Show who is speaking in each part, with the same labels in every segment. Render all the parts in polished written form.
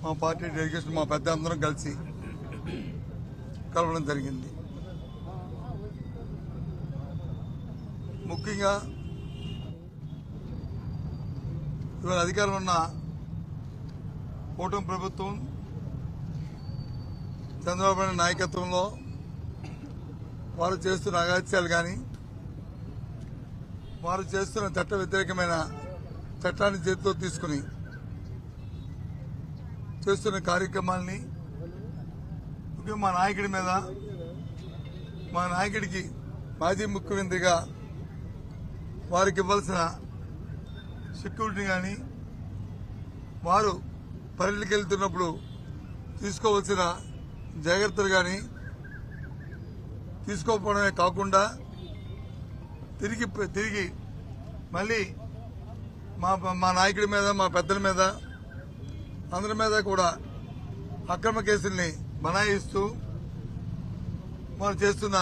Speaker 1: మా party delegation మా పెద్ద అందరం కలిసి కలవడం జరిగింది. ముఖ్యంగా ఇవాళ అధికారంలో ఉన్న కూటమి ప్రభుత్వం చంద్రబాబు నాయుడు నాయకత్వంలో వారు చేస్తున్న అగాత్యాలు కానీ వారు చేస్తున్న చట్ట వ్యతిరేకమైన చట్టాన్ని చేతిలో తీసుకుని చేస్తున్న కార్యక్రమాల్ని ముఖ్యంగా మా నాయకుడి మీద మా నాయకుడికి మాజీ ముఖ్యమంత్రిగా వారికి ఇవ్వాల్సిన సెక్యూరిటీ కానీ వారు పర్యటనకి వెళ్తున్నప్పుడు తీసుకోవాల్సిన జాగ్రత్తలు కానీ తీసుకోకపోవడమే కాకుండా తిరిగి మళ్ళీ మా నాయకుడి మీద మా పెద్దల మీద అందరి మీద కూడా అక్రమ కేసుల్ని బనాయిస్తూ వారు చేస్తున్న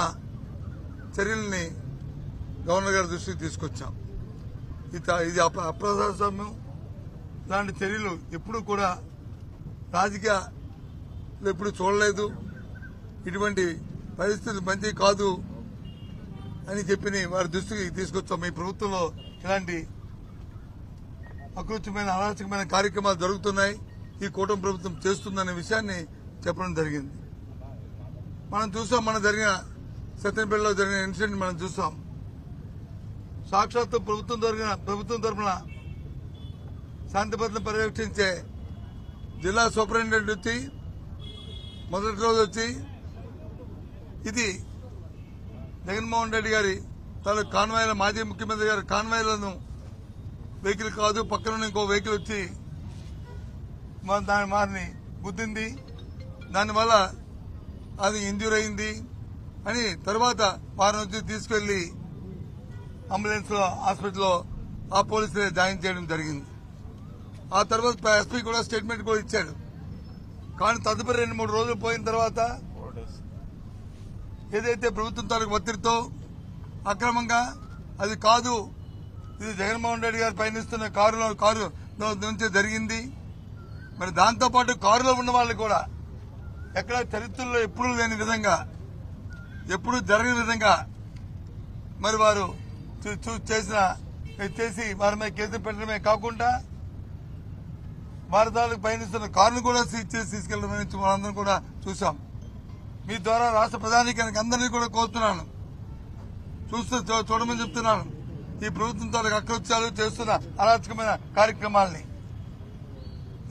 Speaker 1: చర్యల్ని గవర్నర్ గారి దృష్టికి తీసుకొచ్చాం. ఇది అప్రజాస్వామ్యం. ఇలాంటి చర్యలు ఎప్పుడు కూడా రాజకీయాలు ఎప్పుడు చూడలేదు. ఇటువంటి పరిస్థితి మంచి కాదు అని చెప్పి వారి దృష్టికి తీసుకొచ్చాం. ఈ ప్రభుత్వంలో ఇలాంటి అకృత్యమైన అరాచకమైన కార్యక్రమాలు జరుగుతున్నాయి, ఈ కూటమి ప్రభుత్వం చేస్తుందనే విషయాన్ని చెప్పడం జరిగింది. మనం చూసాం, మన జరిగిన సత్యనపల్లిలో జరిగిన ఇన్సిడెంట్ మనం చూసాం. సాక్షాత్తు ప్రభుత్వం తరఫున శాంతి భద్రతను పర్యవేక్షించే జిల్లా సూపరింటెండెంట్ వచ్చి మొదటి రోజు వచ్చి ఇది జగన్మోహన్ రెడ్డి గారి తాలూకు కాన్వాయ్ల మాజీ ముఖ్యమంత్రి గారి కాన్వాయ్లను వెహికల్ కాదు పక్కన ఇంకో వెహికల్ వచ్చి వారిని గుద్దింది, దానివల్ల అది ఇంజ్యూర్ అయింది అని తర్వాత వారిని వచ్చి తీసుకెళ్లి అంబులెన్స్ లో హాస్పిటల్లో ఆ పోలీసులే జాయిన్ చేయడం జరిగింది. ఆ తర్వాత ఎస్పీ కూడా స్టేట్మెంట్ కూడా ఇచ్చాడు. కానీ తదుపరి 2-3 రోజులు పోయిన తర్వాత ఏదైతే ప్రభుత్వం తాలూకు ఒత్తిడితో అక్రమంగా అది కాదు, ఇది జగన్మోహన్ రెడ్డి గారు పయనిస్తున్న కారు నుంచి జరిగింది. మరి దాంతోపాటు కారులో ఉన్న వాళ్ళు కూడా ఎక్కడ చరిత్రలో ఎప్పుడూ లేని విధంగా ఎప్పుడు జరగని విధంగా మరి వారు చేసి వారి మీద కేసులు పెట్టడమే కాకుండా వారి తాలూకు పయనిస్తున్న కారును కూడా సీజ్ చేసి తీసుకెళ్లడం మనందరం కూడా చూసాం. మీ ద్వారా రాష్ట్ర ప్రధానికానికి అందరినీ కూడా కోరుతున్నాను, చూడమని చెప్తున్నాను. ఈ ప్రభుత్వం తాలూకు అకృత్యాలు చేస్తున్న అరాచకమైన కార్యక్రమాల్ని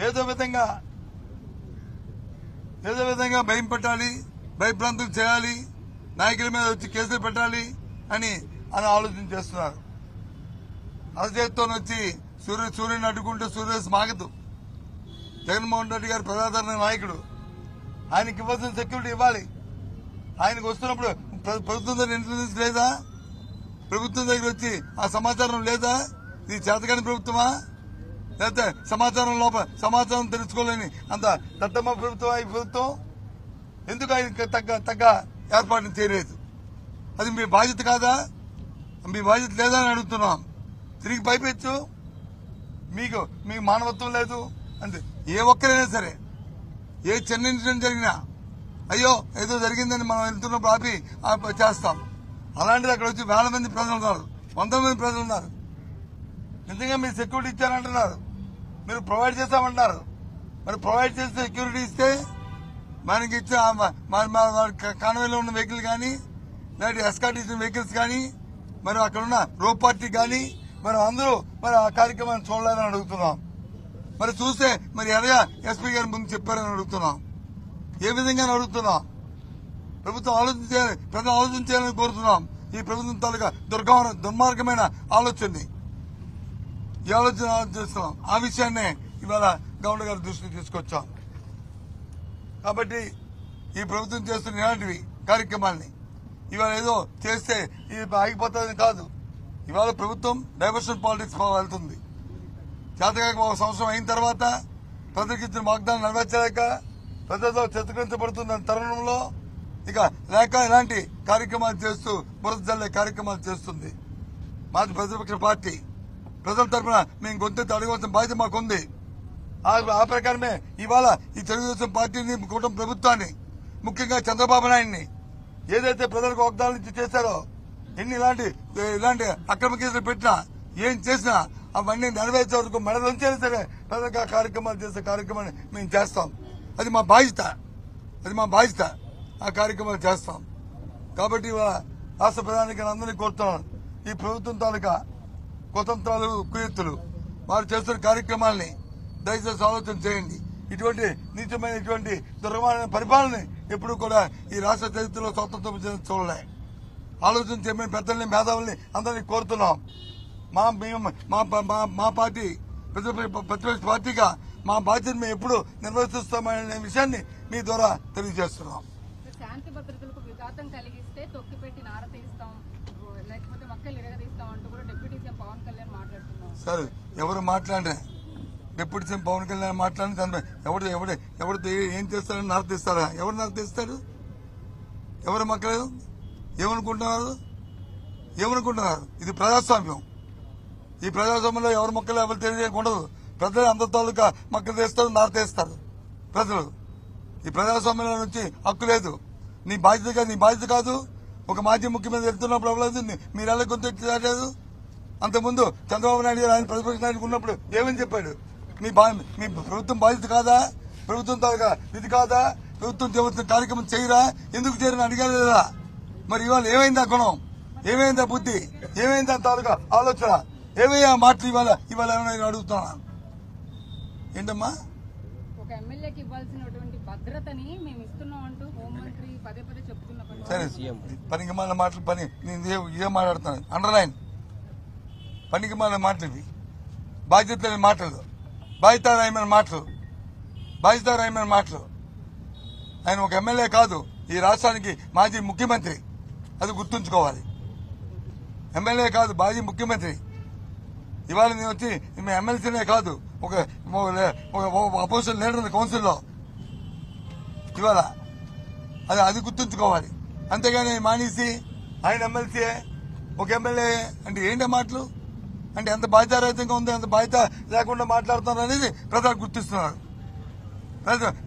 Speaker 1: ఏదో విధంగా భయం పెట్టాలి, భయభ్రాంతులు చేయాలి, నాయకుల మీద వచ్చి కేసులు పెట్టాలి అని ఆలోచన చేస్తున్నారు. అరచేతితో వచ్చి సూర్యుని అడ్డుకుంటే సూర్యస్ మాగదు. జగన్మోహన్ రెడ్డి గారు ప్రజాదరణ నాయకుడు, ఆయనకి ఇవ్వాల్సిన సెక్యూరిటీ ఇవ్వాలి. ఆయనకు వస్తున్నప్పుడు ప్రభుత్వం దగ్గర ఇంటెలిజెన్స్ లేదా? ప్రభుత్వం దగ్గర వచ్చి ఆ సమాచారం లేదా? ఇది చేతకాని ప్రభుత్వమా? లేకపోతే సమాచారం తెలుసుకోలేని అంత దత్తమ్మ ప్రభుత్వం ఈ ప్రభుత్వం? ఎందుకు ఆయన తగ్గ ఏర్పాటును చేయలేదు? అది మీ బాధ్యత కాదా? మీ బాధ్యత లేదా అని అడుగుతున్నాం. తిరిగి పైపెచ్చు మీకు మానవత్వం లేదు అంటే ఏ ఒక్కరైనా సరే ఏ చిన్న ఇన్సిడెంట్ జరిగినా అయ్యో ఏదో జరిగిందని మనం వెళ్తున్నప్పుడు ఆపి చేస్తాం. అలాంటిది అక్కడ వచ్చి 1000 మంది ప్రజలు ఉన్నారు, 100 మంది ప్రజలు ఉన్నారు. నిజంగా మీరు సెక్యూరిటీ ఇచ్చారంటున్నారు, మీరు ప్రొవైడ్ చేస్తామంటారు. మరి ప్రొవైడ్ చేస్తే సెక్యూరిటీ ఇస్తే మనకి ఇచ్చే కాన్వేలో ఉన్న వెహికల్ కానీ లేదంటే ఎస్కార్ట్ ఇచ్చిన వెహికల్స్ కానీ మరి అక్కడ ఉన్న రో పార్టీ కానీ మరి అందరూ మరి ఆ కార్యక్రమాన్ని చూడాలని అడుగుతున్నాం. మరి చూస్తే మరి ఎలాగా ఎస్పీ గారి ముందు చెప్పారని అడుగుతున్నాం. ఏ విధంగా అడుగుతున్నాం? ప్రభుత్వం ఆలోచించాలి, ప్రజలు ఆలోచించాలని కోరుతున్నాం. ఈ ప్రభుత్వం తాలూకా దుర్మార్గమైన ఆలోచనని ఈ ఆలోచన చేస్తున్నాం. ఆ విషయాన్నే ఇవాళ గవర్నర్ గారి దృష్టికి తీసుకొచ్చాం. కాబట్టి ఈ ప్రభుత్వం చేస్తున్న ఇలాంటివి కార్యక్రమాల్ని ఇవాళ ఏదో చేస్తే ఇది ఆగిపోతుందని కాదు. ఇవాళ ప్రభుత్వం డైవర్షన్ పాలిటిక్స్ వెళ్తుంది. చేతకాక 1 సంవత్సరం అయిన తర్వాత ప్రజలకు ఇచ్చిన వాగ్దానం నెరవేర్చలేక ప్రజలతో చిత్రీకరించబడుతున్న తరుణంలో ఇక లేక ఇలాంటి కార్యక్రమాలు చేస్తూ బురద జల్లే కార్యక్రమాలు చేస్తుంది. మాది ప్రతిపక్ష పార్టీ, ప్రజల తరఫున మేము గొంతెత్తి అడగవలసిన బాధ్యత మాకుంది. ఆ ప్రకారమే ఇవాళ ఈ తెలుగుదేశం పార్టీని కూటమి ప్రభుత్వాన్ని ముఖ్యంగా చంద్రబాబు నాయుడిని ఏదైతే ప్రజలకు వాగ్దానాలు ఇచ్చి చేశారో ఎన్ని ఇలాంటి అక్రమ కేసులు పెట్టినా ఏం చేసినా అవన్నీ నెరవేర్చే వరకు మెడలుంచైనా సరే ప్రజలకు ఆ కార్యక్రమాలు చేసే కార్యక్రమాన్ని మేము చేస్తాం. అది మా బాధ్యత ఆ కార్యక్రమాలు చేస్తాం. కాబట్టి ఇవాళ రాష్ట్ర ప్రధానికి అందరినీ కోరుతున్నాను, ఈ ప్రభుత్వం తాలూకా కుతంత్రాలు కుయుక్తులు వారు చేస్తున్న కార్యక్రమాల్ని దయచేసి ఆలోచన చేయండి. ఇటువంటి నీచమైన ఇటువంటి దుర్గమైన పరిపాలన ఎప్పుడు కూడా ఈ రాష్ట్ర చరిత్రలో స్వాతంత్రం చూడలే. ఆలోచన చేయమని పెద్దల్ని మేధావుల్ని అందరినీ కోరుతున్నాం. మా పార్టీ ప్రతిపక్ష పార్టీగా మా బాధ్యత మేము ఎప్పుడు నిర్వర్తిస్తామనే విషయాన్ని మీ ద్వారా తెలియజేస్తున్నాం.
Speaker 2: శాంతి భద్రతలకు విఘాతం కలిగిస్తే తొక్కిపెట్టి నారతీస్తాం, లేకపోతే మక్కలు ఇరగదీస్తాం అంటూ కూడా డిప్యూటీ సీఎం పవన్ కళ్యాణ్ మాట్లాడుతున్నారు.
Speaker 1: సరే, ఎవరు మాట్లాడే డిప్యూటీ సీఎం పవన్ కళ్యాణ్ మాట్లాడిన ఎవరు ఏం చేస్తారని నారతీస్తారా? ఎవరు నారతీస్తారు? ఎవరు మక్కలేదు? ఏమనుకుంటున్నారు? ఇది ప్రజాస్వామ్యం. ఈ ప్రజాస్వామ్యంలో ఎవరు మొక్కలు ఎవరు తెలియకుండా ప్రజలు అందరి తాలూకా మొక్కలు తీస్తారు, నారతీస్తారు ప్రజలు. ఈ ప్రజాస్వామ్యంలో నుంచి హక్కు లేదు. నీ బాధ్యత కాదు. ఒక మాజీ ముఖ్యమంత్రి వెళ్తున్నప్పుడు అవ్వలేదు, మీరు ఎలా గుర్తించలేదు? అంతకుముందు చంద్రబాబు నాయుడు గారు ఆయన ప్రతిపక్ష నాయకుడు ఉన్నప్పుడు ఏమని చెప్పాడు? మీ ప్రభుత్వం బాధ్యత కాదా? ప్రభుత్వం తాలూకా ఇది కాదా? ప్రభుత్వం చేస్తున్న కార్యక్రమం చేయరా? ఎందుకు చేయరని అడిగారు లేదా? మరి ఇవాళ ఏమైందా గుణం? ఏమైందా బుద్ధి? ఏమైందా తాలూకా ఆలోచన? ఏమయ్యా మాటలు ఇవాళ ఏమైనా అడుగుతున్నా? ఏంటమ్మా?
Speaker 2: ఒక ఎమ్మెల్యేకి ఇవ్వాల్సినటువంటి భద్రతని మేము ఇస్తున్నాం అంటూ హోంమంత్రి పదే చెప్తున్న
Speaker 1: సరే, పనికి మాలిన మాటలు నేను ఏం మాట్లాడుతున్నాను? అండర్లైన్ పనికి మాలిన మాటలు ఇవి. బాధ్యత లేని మాటలు, బాధ్యతారాయమైన మాటలు. ఆయన ఒక ఎమ్మెల్యే కాదు, ఈ రాష్ట్రానికి మాజీ ముఖ్యమంత్రి. అది గుర్తుంచుకోవాలి. ఎమ్మెల్యే కాదు, మాజీ ముఖ్యమంత్రి. ఇవాళ నేను వచ్చి మీ ఎమ్మెల్సీనే కాదు, ఒక అపోజిషన్ లీడర్ కౌన్సిల్లో ఇవాళ అది గుర్తుంచుకోవాలి. అంతేగాని మానేసి ఆయన ఎమ్మెల్సీయే ఒక ఎమ్మెల్యే అంటే ఏంటి మాటలు? అంటే ఎంత బాధ్యతారహితంగా ఉందో, ఎంత బాధ్యత లేకుండా మాట్లాడుతున్నారు అనేది ప్రజలు గుర్తిస్తున్నారు.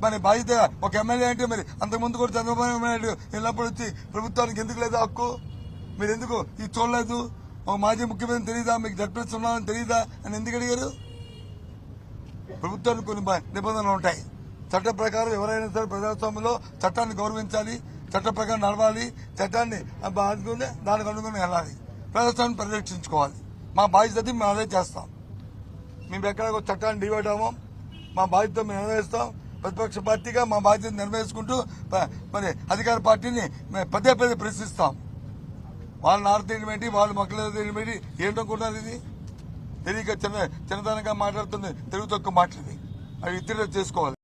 Speaker 1: మరి బాధ్యత ఒక ఎమ్మెల్యే అంటే మరి అంతకుముందు కూడా చంద్రబాబు నాయుడు వెళ్ళినప్పుడు వచ్చి ప్రభుత్వానికి ఎందుకు లేదు హక్కు? మీరు ఎందుకు ఇది చూడలేదు? ఒక మాజీ ముఖ్యమంత్రి తెలియదా? మీకు జడ్పీఎస్ ఉన్నారని తెలియదా అని ఎందుకు అడిగారు? ప్రభుత్వానికి కొన్ని నిబంధనలు ఉంటాయి. చట్ట ప్రకారం ఎవరైనా సరే ప్రజాస్వామ్యంలో చట్టాన్ని గౌరవించాలి, చట్ట ప్రకారం నడవాలి, చట్టాన్ని బాదుకుని దానికి అనుగుణంగా వెళ్ళాలి, ప్రజాస్వామ్యాన్ని పరిరక్షించుకోవాలి. మా బాధ్యత మేము అదే చేస్తాం. మేము ఎక్కడ చట్టాన్ని డివైడ్ అవ్వం. మా బాధ్యత మేము నెరవేరుస్తాం. ప్రతిపక్ష పార్టీగా మా బాధ్యత నెరవేర్చుకుంటూ మరి అధికార పార్టీని పదే ప్రశ్నిస్తాం. వాళ్ళని ఆడతీయడం ఏంటి, వాళ్ళు మొక్కలు తీయడం ఏంటి? ఏంటనుకుంటున్నారు? ఇది తెలియక చిన్నతనంగా మాట్లాడుతుంది తెలుగు తక్కువ మాటలు. అవి ఇతరులు చేసుకోవాలి.